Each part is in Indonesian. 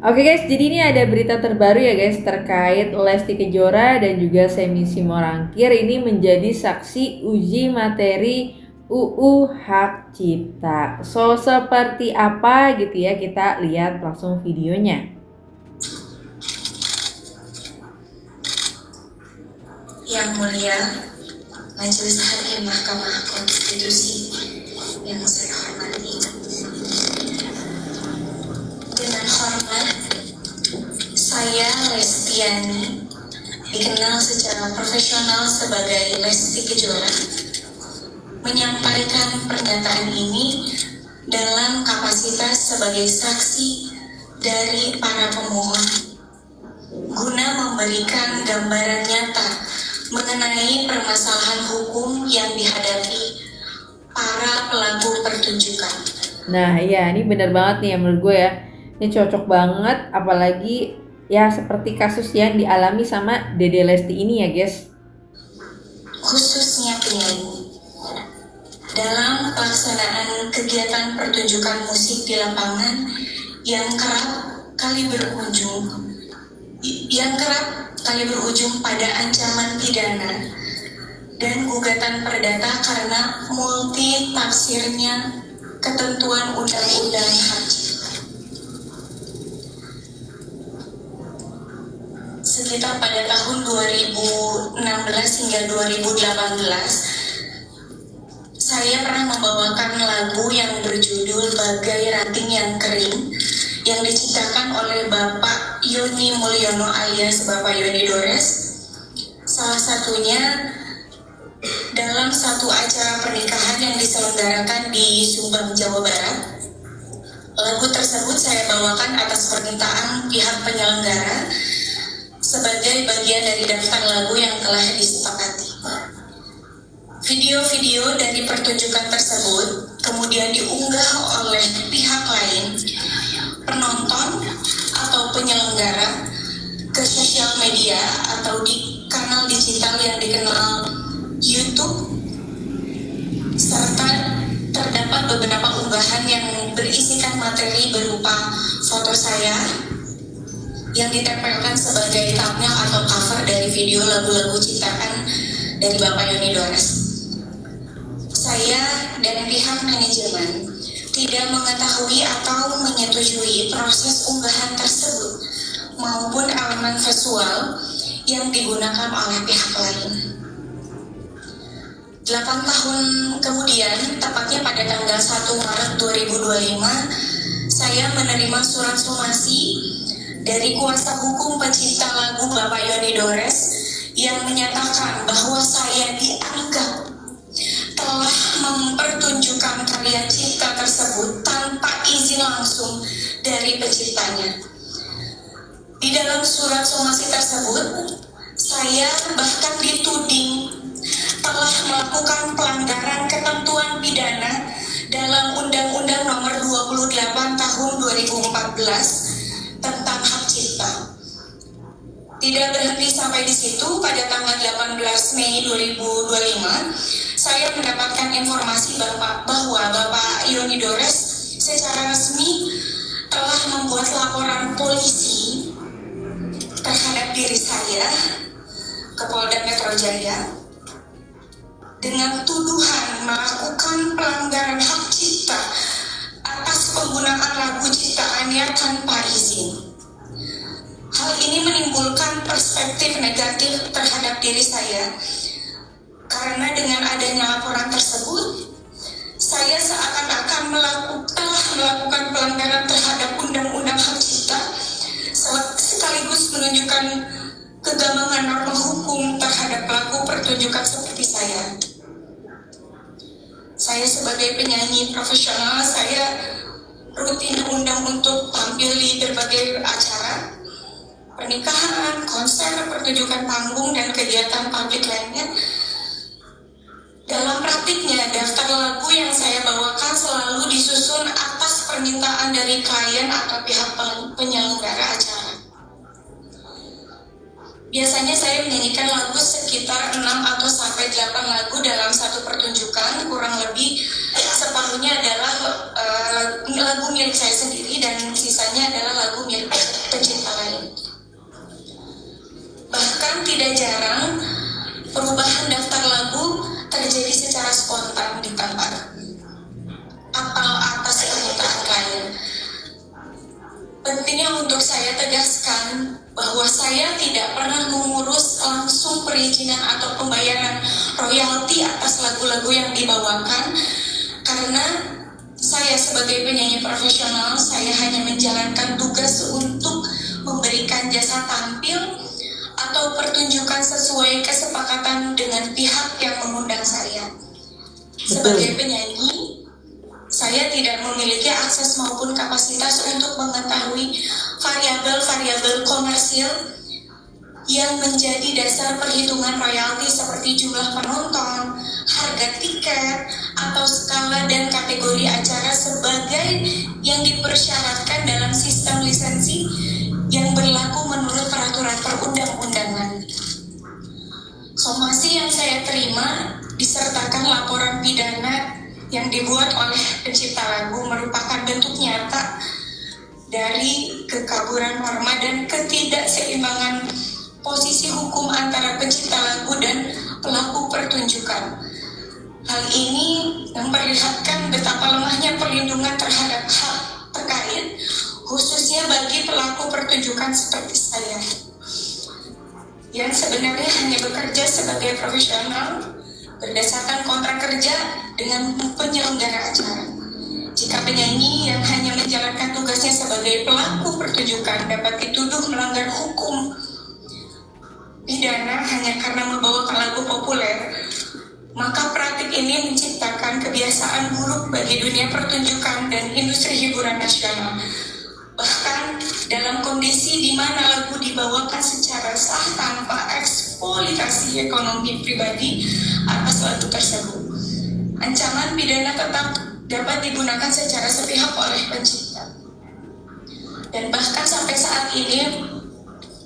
Oke guys, jadi ini ada berita terbaru ya guys terkait Lesti Kejora dan juga Semi Simorangkir ini menjadi saksi uji materi UU Hak Cipta. So seperti apa gitu ya, kita lihat langsung videonya. Yang mulia Majelis Hakim Mahkamah Konstitusi yang saya hormati, dengan hormat saya Lestiani, dikenal secara profesional sebagai Lesti Kejora, menyampaikan pernyataan ini dalam kapasitas sebagai saksi dari para pemohon guna memberikan gambaran nyata mengenai permasalahan hukum yang dihadapi para pelaku pertunjukan. Nah iya, ini bener banget nih ya menurut gue ya. Ini cocok banget, apalagi ya seperti kasus yang dialami sama Dede Lesti ini ya guys. Khususnya penyanyi. Dalam pelaksanaan kegiatan pertunjukan musik di lapangan yang kerap kali berujung pada ancaman pidana dan gugatan perdata karena multi tafsirnya ketentuan undang-undang hak cipta. Sekitar pada tahun 2016 hingga 2018, saya pernah membawakan lagu yang berjudul Bagai Ranting Yang Kering yang diciptakan oleh Bapak Yoni Mulyono alias Bapak Yoni Dores. Salah satunya dalam satu acara pernikahan yang diselenggarakan di Subang, Jawa Barat. Lagu tersebut saya bawakan atas permintaan pihak penyelenggara sebagai bagian dari daftar lagu yang telah disepakati. Video-video dari pertunjukan tersebut kemudian diunggah oleh pihak lain, penonton atau penyelenggara, ke sosial media atau di kanal digital yang dikenal YouTube, serta terdapat beberapa unggahan yang berisikan materi berupa foto saya yang ditempelkan sebagai thumbnail atau cover dari video lagu-lagu ciptaan dari Bapak Yoni Dores. Saya dan pihak manajemen tidak mengetahui atau menyetujui proses unggahan tersebut maupun elemen visual yang digunakan oleh pihak lain. 8 tahun kemudian, tepatnya pada tanggal 1 Maret 2025, saya menerima surat somasi dari kuasa hukum pencipta lagu Bapak Yoni Dores yang menyatakan bahwa saya dianggap telah mempertunjukkan karya cipta tersebut tanpa izin langsung dari penciptanya. Di dalam surat somasi tersebut, saya bahkan dituding telah melakukan pelanggaran ketentuan pidana dalam Undang-Undang Nomor 28 Tahun 2014 tentang hak cipta. Tidak berhenti sampai di situ, pada tanggal 18 Mei 2025, saya mendapatkan informasi bahwa Bapak Yoni Dores secara resmi telah membuat laporan polisi terhadap diri saya ke Polda Metro Jaya dengan tuduhan melakukan pelanggaran hak cipta atas penggunaan lagu ciptaannya tanpa izin. Hal ini menimbulkan perspektif negatif terhadap diri saya, karena dengan adanya laporan tersebut, saya seakan-akan telah melakukan pelanggaran terhadap Undang-Undang Hak Cipta, sekaligus menunjukkan kegambangan norma hukum terhadap pelaku pertunjukan seperti saya. Saya sebagai penyanyi profesional, saya rutin diundang untuk tampil di berbagai acara, pernikahan, konser, pertunjukan panggung, dan kegiatan publik lainnya. Dalam praktiknya, daftar lagu yang saya bawakan selalu disusun atas permintaan dari klien atau pihak penyelenggara acara. Biasanya saya menyanyikan lagu sekitar 6 atau sampai 8 lagu dalam satu pertunjukan, kurang lebih separuhnya adalah lagu milik saya sendiri dan sisanya adalah lagu milik Pentingnya untuk saya tegaskan bahwa saya tidak pernah mengurus langsung perizinan atau pembayaran royalti atas lagu-lagu yang dibawakan, karena saya sebagai penyanyi profesional, saya hanya menjalankan tugas untuk memberikan jasa tampil atau pertunjukan sesuai kesepakatan dengan pihak yang mengundang saya. Sebagai penyanyi, saya tidak memiliki akses maupun kapasitas untuk mengetahui variabel-variabel komersil yang menjadi dasar perhitungan royalti seperti jumlah penonton, harga tiket, atau skala dan kategori acara sebagai yang dipersyaratkan dalam sistem lisensi yang berlaku menurut peraturan perundang-undangan. Somasi yang saya terima disertakan laporan pidana yang dibuat oleh pencipta lagu merupakan bentuk nyata dari kekaburan norma dan ketidakseimbangan posisi hukum antara pencipta lagu dan pelaku pertunjukan. Hal ini memperlihatkan betapa lemahnya perlindungan terhadap hak terkait, khususnya bagi pelaku pertunjukan seperti saya, yang sebenarnya hanya bekerja sebagai profesional berdasarkan kontrak kerja dengan penyelenggara acara. Jika penyanyi yang hanya menjalankan tugasnya sebagai pelaku pertunjukan dapat dituduh melanggar hukum pidana hanya karena membawakan lagu populer, maka praktik ini menciptakan kebiasaan buruk bagi dunia pertunjukan dan industri hiburan nasional. Bahkan dalam kondisi di mana lagu dibawakan secara sah tanpa eksploitasi ekonomi pribadi atas lagu tersebut, ancaman pidana tetap dapat digunakan secara sepihak oleh pencipta. Dan bahkan sampai saat ini,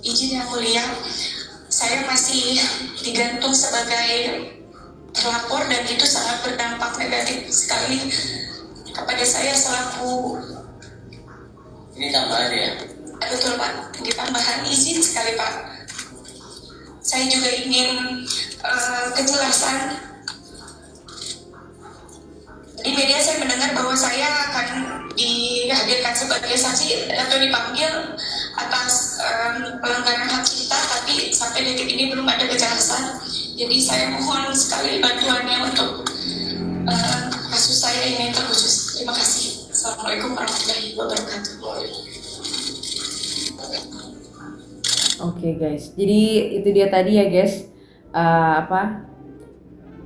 izin yang mulia, saya masih digantung sebagai terlapor dan itu sangat berdampak negatif sekali kepada saya selaku. Ini tambahan ya? Betul Pak, ini tambahan, izin sekali Pak. Saya juga ingin kejelasan. Di media saya mendengar bahwa saya akan dihadirkan sebagai saksi atau dipanggil atas pelanggaran hak cipta, tapi sampai detik ini belum ada kejelasan. Jadi saya mohon sekali bantuannya untuk kasus saya ini terkhusus. Terima kasih. Assalamualaikum warahmatullahi wabarakatuh. Oke guys, jadi itu dia tadi ya guys,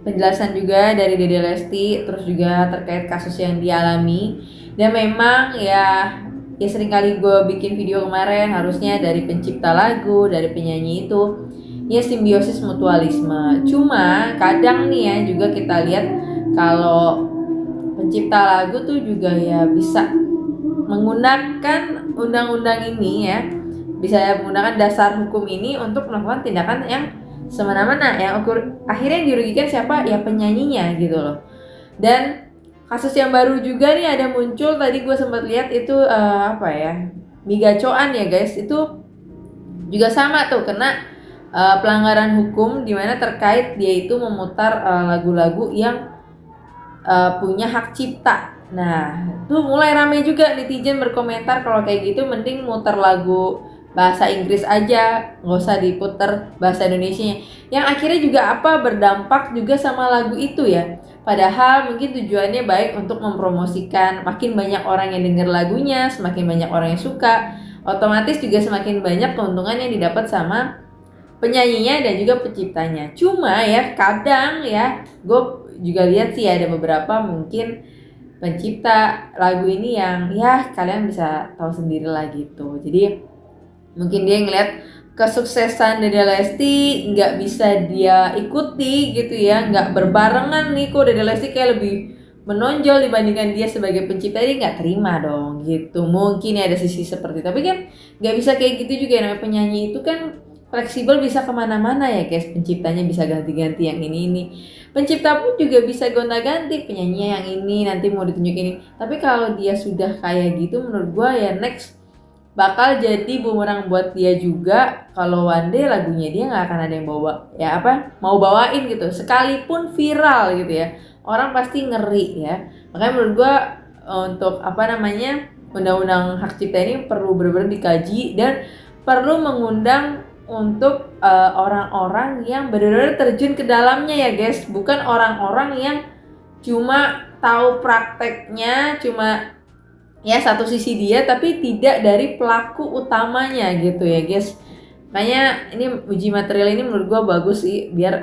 penjelasan juga dari Dede Lesti, terus juga terkait kasus yang dialami. Dan memang ya seringkali gue bikin video kemarin, harusnya dari pencipta lagu, dari penyanyi itu ya simbiosis mutualisme. Cuma kadang nih ya juga kita lihat kalau pencipta lagu tuh juga ya bisa menggunakan undang-undang ini ya, bisa menggunakan dasar hukum ini untuk melakukan tindakan yang semena-mena, yang akhirnya dirugikan siapa? Ya penyanyinya gitu loh. Dan kasus yang baru juga nih ada muncul, tadi gue sempat lihat itu Migacoan ya guys, itu juga sama tuh kena pelanggaran hukum dimana terkait dia itu memutar lagu-lagu yang punya hak cipta. Nah, tuh mulai rame juga netizen berkomentar kalau kayak gitu mending muter lagu bahasa Inggris aja, nggak usah diputer bahasa Indonesianya. Yang akhirnya juga berdampak juga sama lagu itu ya. Padahal mungkin tujuannya baik untuk mempromosikan, makin banyak orang yang denger lagunya, semakin banyak orang yang suka, otomatis juga semakin banyak keuntungan yang didapat sama penyanyinya dan juga penciptanya. Cuma ya kadang ya gue juga lihat sih ada beberapa mungkin pencipta lagu ini yang ya kalian bisa tahu sendiri lah gitu. Jadi mungkin dia ngeliat kesuksesan Dede Lesti nggak bisa dia ikuti gitu ya, nggak berbarengan nih, kok Dede Lesti kayak lebih menonjol dibandingkan dia sebagai pencipta, dia nggak terima dong gitu. Mungkin ya ada sisi seperti itu, tapi kan nggak bisa kayak gitu juga ya, namanya penyanyi itu kan fleksibel, bisa kemana-mana ya guys. Penciptanya bisa ganti-ganti yang ini. Pencipta pun juga bisa gonta-ganti, penyanyi yang ini nanti mau ditunjuk ini. Tapi kalau dia sudah kayak gitu, menurut gua ya next bakal jadi bumerang buat dia juga. Kalau one day lagunya dia nggak akan ada yang mau bawain gitu, sekalipun viral gitu ya, orang pasti ngeri ya. Makanya menurut gua untuk undang-undang hak cipta ini perlu benar-benar dikaji dan perlu mengundang untuk orang-orang yang benar-benar terjun ke dalamnya ya guys, bukan orang-orang yang cuma tahu prakteknya, cuma ya satu sisi dia tapi tidak dari pelaku utamanya gitu ya guys. Makanya ini uji material ini menurut gua bagus sih, biar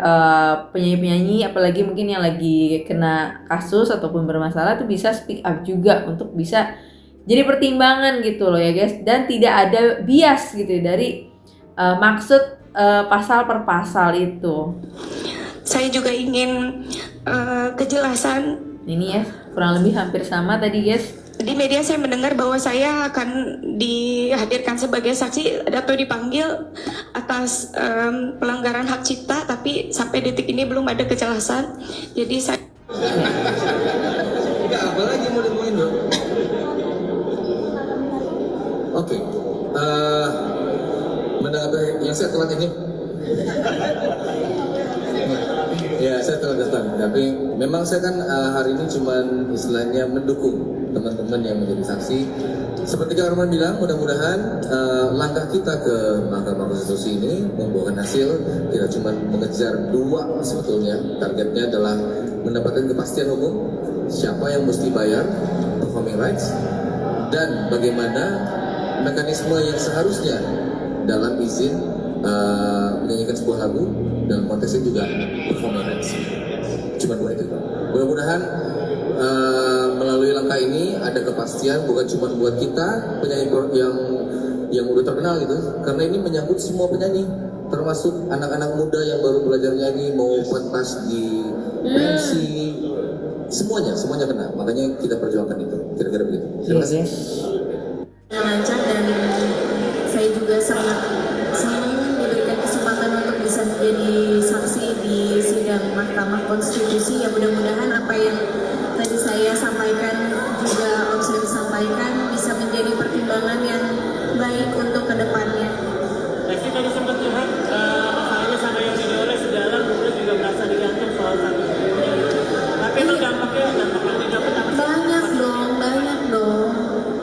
penyanyi-penyanyi apalagi mungkin yang lagi kena kasus ataupun bermasalah tuh bisa speak up juga untuk bisa jadi pertimbangan gitu loh ya guys, dan tidak ada bias gitu dari maksud pasal per pasal itu. Saya juga ingin kejelasan. Ini ya kurang lebih hampir sama tadi guys. Di media saya mendengar bahwa saya akan dihadirkan sebagai saksi atau dipanggil atas pelanggaran hak cipta, tapi sampai detik ini belum ada kejelasan. Jadi saya Enggak, apa lagi mau dimuin dong? Oke, menanggapi yang saya telat ini. Ya, saya telah datang, tapi memang saya kan hari ini cuman istilahnya mendukung teman-teman yang menjadi saksi. Seperti Kak Arman bilang, mudah-mudahan langkah kita ke Mahkamah Konstitusi ini membuahkan hasil. Kita cuma mengejar dua sebetulnya. Targetnya adalah mendapatkan kepastian hukum, siapa yang mesti bayar, performing rights, dan bagaimana mekanisme yang seharusnya dalam izin menyanyikan sebuah lagu dalam konteksnya juga performing rights. Cuma dua itu. Mudah-mudahan melalui langkah ini ada kepastian bukan cuma buat kita penyanyi yang udah terkenal gitu, karena ini menyangkut semua penyanyi, termasuk anak-anak muda yang baru belajar nyanyi, mau pentas di pensi, semuanya kena. Makanya kita perjuangkan itu. Kira-kira begitu. Terima kasih. Lancar, dan saya juga sangat senang diberikan kesempatan untuk bisa menjadi saksi di sidang Mahkamah Konstitusi. Ya mudah-mudahan apa yang tadi saya sampaikan juga Om Seni sampaikan bisa menjadi pertimbangan yang baik untuk kedepannya. Lesti tadi sempat curhat masalahnya sama yang dioleh sedalam, kemudian juga merasa digantung soal satu. Tapi itu dampaknya didapat apa?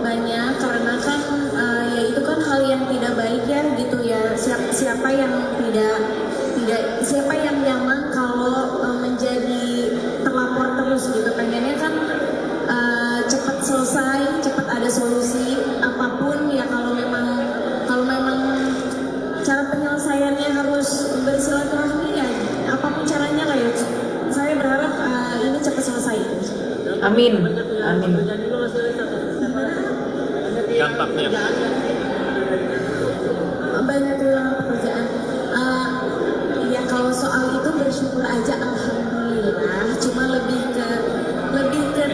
Banyak karena kan ya itu kan hal yang tidak baik ya gitu ya. Siapa yang siapa yang nyaman kalau menjadi terlapor terus gitu. Pengennya kan cepat selesai, cepat ada solusi apapun ya. Kalau memang cara penyelesaiannya harus bersilaturahmi ya, apapun caranya lah ya. Saya berharap ini cepat selesai. Amin. Dampaknya banyak pekerjaan. Ya kalau soal itu bersyukur aja, alhamdulillah. Cuma lebih ke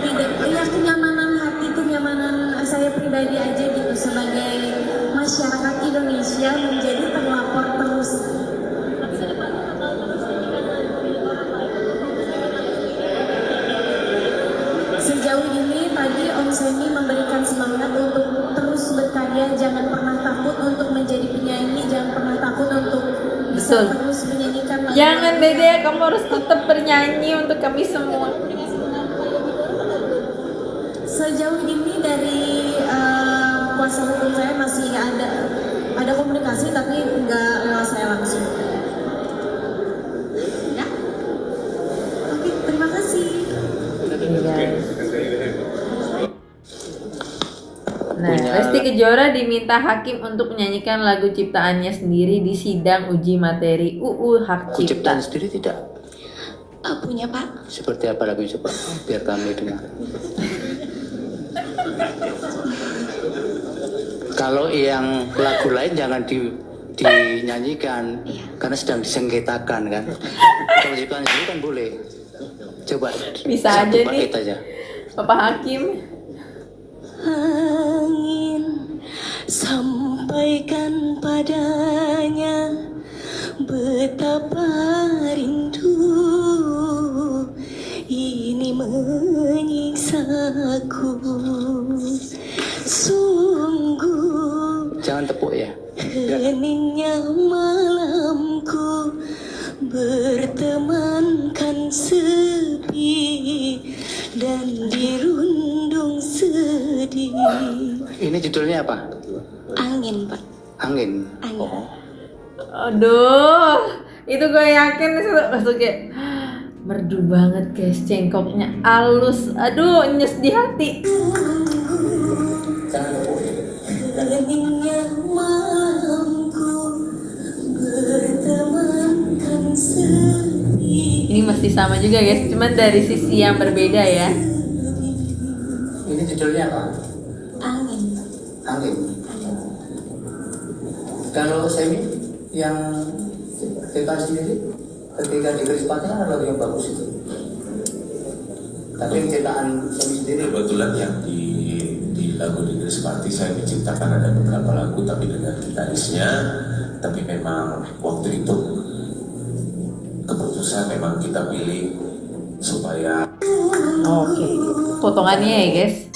tidak ya, kenyamanan hati, kenyamanan saya pribadi aja gitu sebagai masyarakat Indonesia menjadi terlapor terus. Sejauh ini tadi Om Seni memberikan semangat untuk terus berkarya, jangan pernah takut untuk menjadi penyanyi, jangan pernah takut untuk bisa terus menyanyikan lagu. Jangan Dede, kamu harus tetap bernyanyi untuk kami semua. Sejauh ini dari kuasa hukum saya masih ada komunikasi tapi nggak lewat saya langsung. Ya, oke, terima kasih. Nah, Lesti Kejora diminta hakim untuk menyanyikan lagu ciptaannya sendiri di sidang uji materi UU Hak Cipta. Ciptaan sendiri tidak? punya Pak. Seperti apa lagu coba? Biar kami dengar. Kalau yang lagu lain jangan dinyanyikan, karena sedang disengketakan kan. Kalau ciptaan sendiri kan boleh. Coba. Bisa aja nih. Aja. Bapak Hakim. Angin sampaikan padanya betapa rindu ini menyiksaku sungguh. Jangan tepuk ya. Heningnya malamku bertemankan sepi dan dirundung sedih. Ini judulnya apa? Angin, Pak. Angin. Angin. Oh. Aduh, itu gue yakin langsung kayak merdu banget guys, cengkoknya halus, aduh nyes di hati. Ini masih sama juga guys, cuman dari sisi yang berbeda ya. Ini judulnya apa? Angin. Angin. Kalau Semi yang kita sendiri ketika di Krispatnya ada lagu yang bagus itu. Tapi yang ciptaan Semi sendiri Kebetulan yang di lagu di Krispati saya menciptakan ada beberapa lagu tapi dengan gitarisnya, tapi memang waktu itu keputusan memang kita pilih supaya Oke, potongannya ya guys.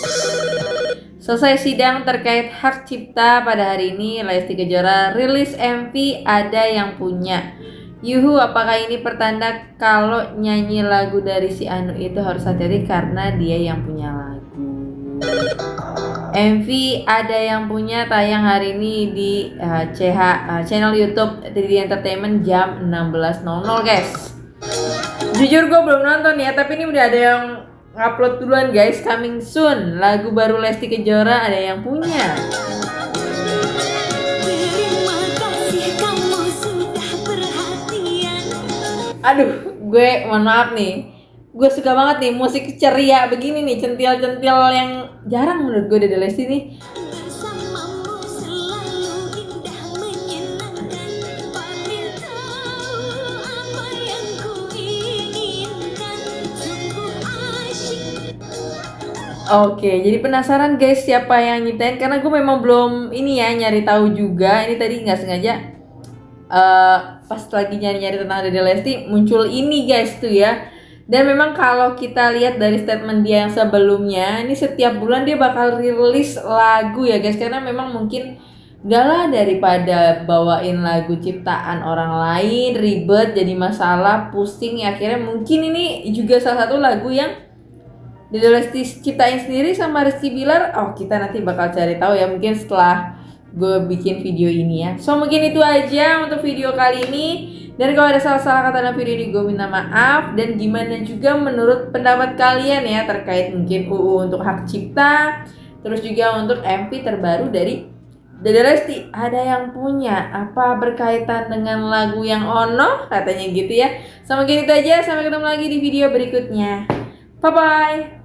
Selesai sidang terkait hak cipta pada hari ini, Lesti Kejora rilis MV Ada Yang Punya. Yuhu, apakah ini pertanda kalau nyanyi lagu dari si Anu itu harus hati-hati karena dia yang punya lagu. MV Ada Yang Punya tayang hari ini di channel YouTube 3D Entertainment jam 16.00 guys. Jujur gue belum nonton ya, tapi ini udah ada yang ngupload duluan guys, coming soon. Lagu baru Lesti Kejora Ada Yang Punya. Aduh, gue mohon maaf nih, gue suka banget nih musik ceria begini nih, centil-centil yang jarang menurut gue dari Lesti nih. Oke, jadi penasaran guys siapa yang nyiptain, karena gue memang belum ini ya nyari tahu juga. Ini tadi nggak sengaja pas lagi nyari-nyari tentang Dede Lesti muncul ini guys tuh ya. Dan memang kalau kita lihat dari statement dia yang sebelumnya, ini setiap bulan dia bakal rilis lagu ya guys, karena memang mungkin gak lah daripada bawain lagu ciptaan orang lain ribet jadi masalah pusing ya, akhirnya mungkin ini juga salah satu lagu yang Dede Lesti ciptain sendiri sama Rizky Bilar. Oh, kita nanti bakal cari tahu ya, mungkin setelah gue bikin video ini ya. So mungkin itu aja untuk video kali ini. Dan kalau ada salah-salah kata dalam video ini gue minta maaf. Dan gimana juga menurut pendapat kalian ya terkait mungkin UU untuk hak cipta, terus juga untuk MV terbaru dari Dede Lesti Ada Yang Punya, apa berkaitan dengan lagu yang ono katanya gitu ya. So mungkin itu aja, sampai ketemu lagi di video berikutnya. Bye bye.